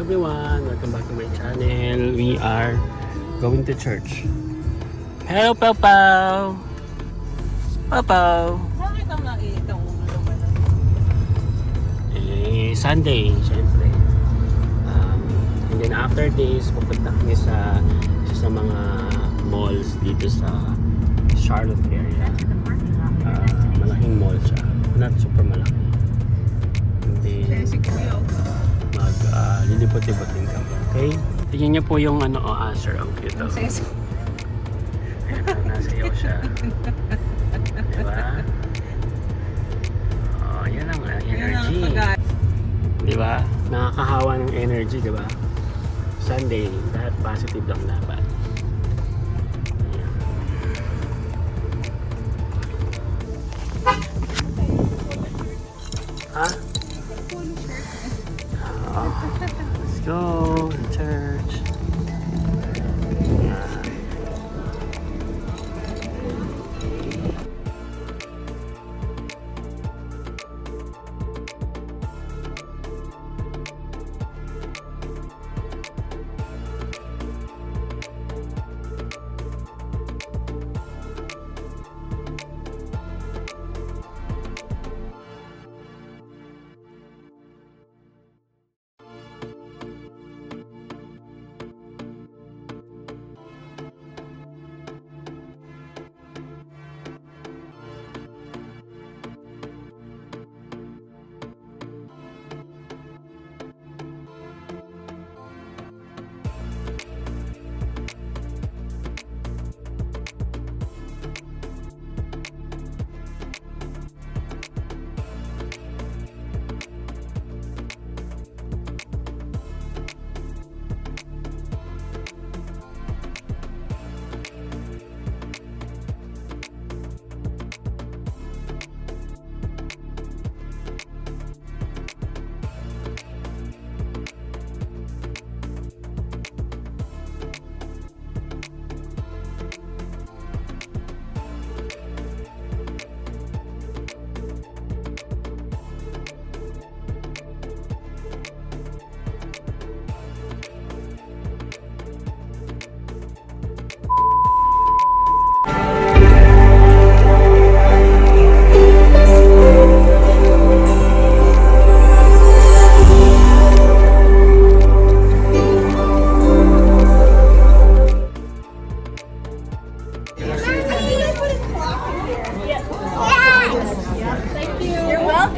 everyone, welcome back to my channel. We are going to church. Hello, Pau Pau! Pau Pau! Bakit ang nakita mo naman? Sunday, syempre. And then after this, pupunta kami sa mga malls dito sa Charlotte area. Malaking mall siya. Not super malaki. And then, lilipot-libot din kami, okay? Tingnan niyo po yung answer. Ang cute. Nasayaw siya. Diba? Oh, yan ang energy. Diba? Nakakahawa ng energy, diba? Sunday, lahat positive lang dapat. Ha? Let's go to church.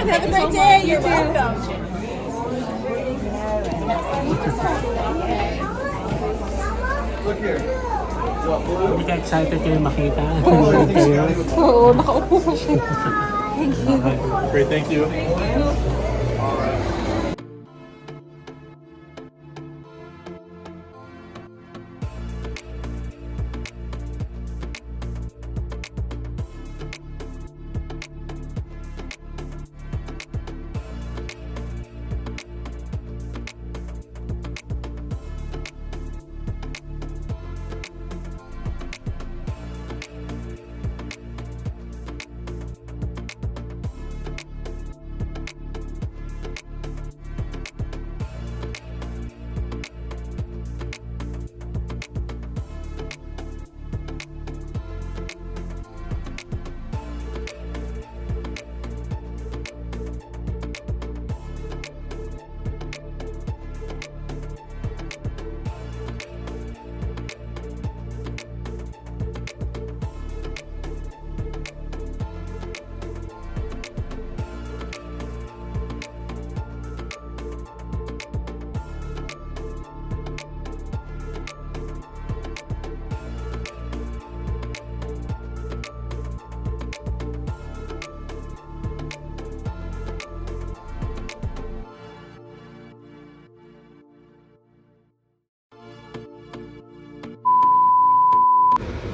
Have a great day. You're welcome. Look here. Hindi ka excited kayo makita? Oo, nakaupo pa siya. Great, thank you.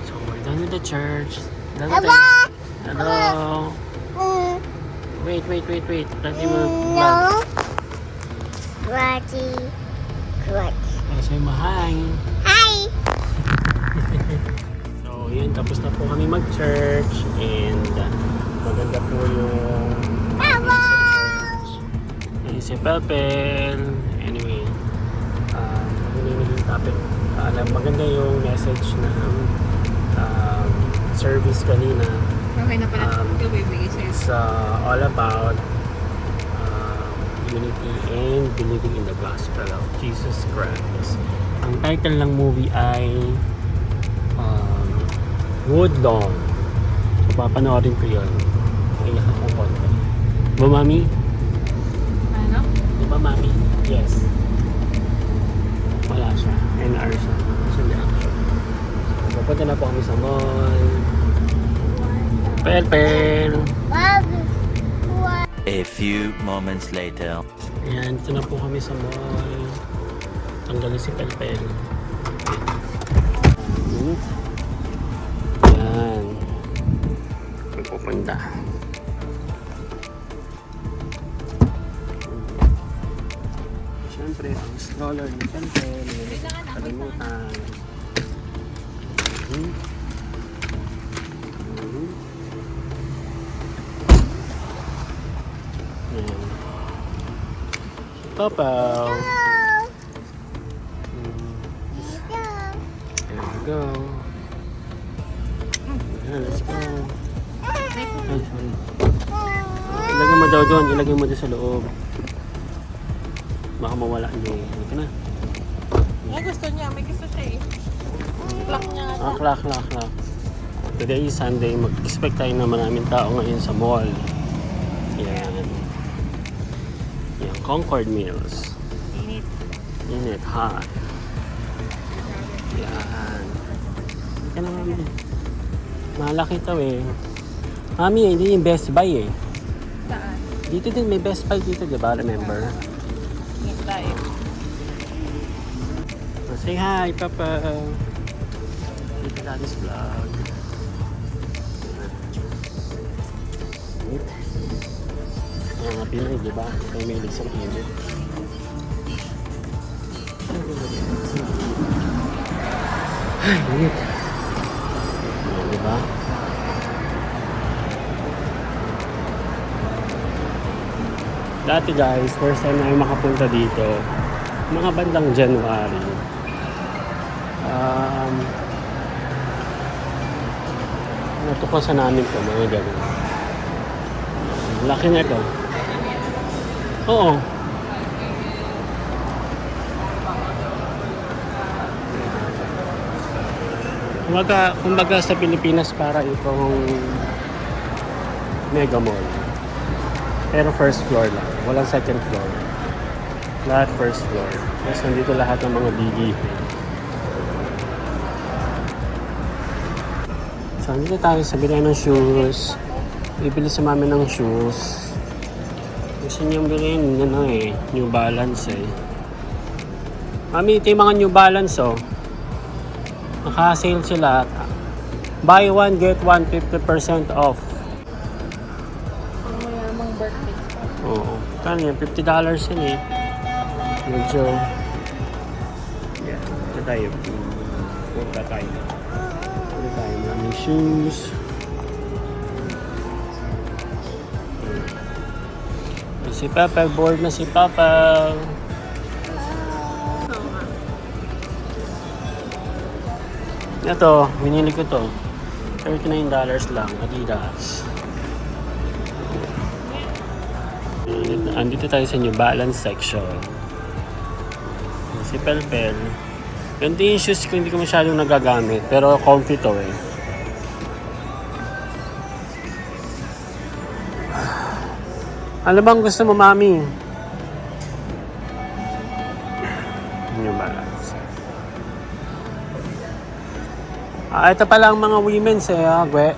So we're done with the church. Done with Papa! Hello. Wait. Daddy will No. Ready. Good. say mo hi. Hi. So yun, tapos na po kami mag-church and maganda po yung Papa! si Papel. Anyway, Topic. Maganda yung message ng service kanina. Okay na pala. Um, Ito bibigay sa'yo. It's all about unity and believing in the gospel of Jesus Christ. Ang title ng movie ay Woodlawn. So, papanoorin ko yun. Iyak akong konti. Ba, Mami? Ano? Di ba, Mami? Yes. Wala siya. NR siya. Kasi hindi action. So, papunta na po kami sa mall. Pel. A few moments later. Ayan, ito na po kami sa mall. Tanggalin si Pel. Ayan. Pupunta. Siyempre, ang stroller ni Pel. Kalimutan. Ayan. Papaw. There we go. Ayan, let's go. Ay, sorry. Ilagay mo daw doon. Ilagay mo doon sa loob. Baka mawala yung... Ito na. Ay, gusto niya. May gusto siya eh. Clock niya nga. Clock. Today is Sunday. Mag-expect tayo na maraming tao ngayon sa mall. Yan. Yan, Concord Mills. Init, hot. Yan. Yan na, Mami. Malaki ito eh. Mami, hindi yung Best Buy eh. Saan? Dito din, may Best Buy dito, di ba? Remember? Next tayo. Say hi, Papa. Dito Daddy's vlog. Yan nga Pinoy, di ba? Kaya may ilig sa init. Ay, init. Yan, di ba? Dati guys, first time na makapunta dito, mga bandang January. Natuklasan namin ito, mga gano'n. Laki na ito. Oo. Kumbaga sa Pilipinas para itong mega mall. Pero first floor lang. Walang second floor. Lahat first floor. Tapos nandito lahat ng mga bilihin. So, nandito tayo sa bilhin ng shoes. Bibili sa mami ng shoes. Gusto niyang bilhin, ano eh, New Balance eh. Mami, ito yung mga New Balance oh. Naka-sale sila. Buy one, get one, 50% off. Ang mayamang birthday pa. Oo. Kano yan? $50 yun eh. Medyo... Yeah. Ito tayo. Punta tayo. Punta tayo. Maraming shoes. Si Papa. Bored na si Papa. Ito. Binili ko to. $39 lang. Adidas. Andito tayo sa New Balance section. Si Pel. Ganito yung shoes ko, hindi ko masyadong nagagamit. Pero comfy to eh. Ano bang gusto mo, Mami? New Balance. Ito pala ang mga women's eh, Gwe.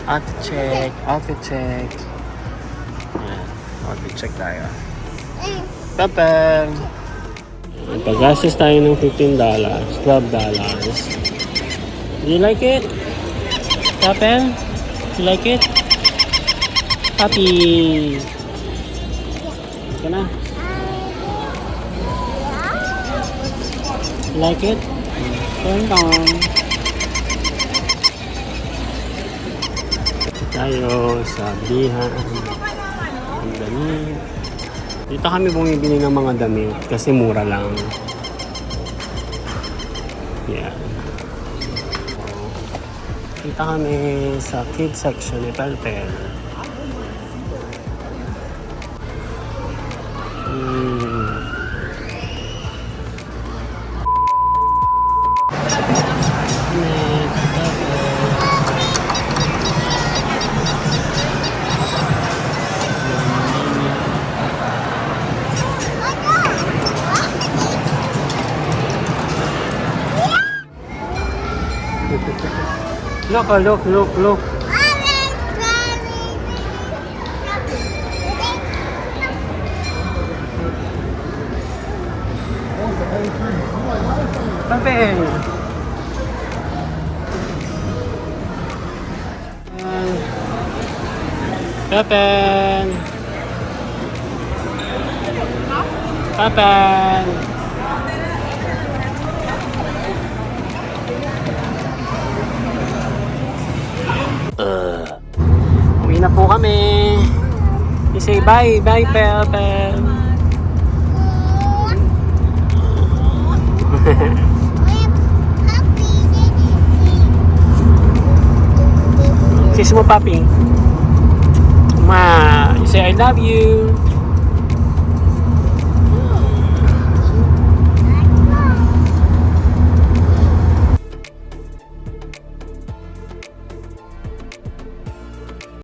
Outfit check. Ayan, outfit check tayo. Papa! Pag-gastos tayo ng $15, $12. Do you like it? Papa? You like it? Happy! Ika na. You like it? Turn on. tayo sa bilihan. Ang damit. Dito kami bumibili ng mga damit kasi mura lang. Yan. Kita kami sa kids section ni Pelpel. Look, look. Pelpel. Pelpel. Pelpel. Uwi na po kami. You say bye, Pelpel. Kiss mo, papi. Ma, you say I love you.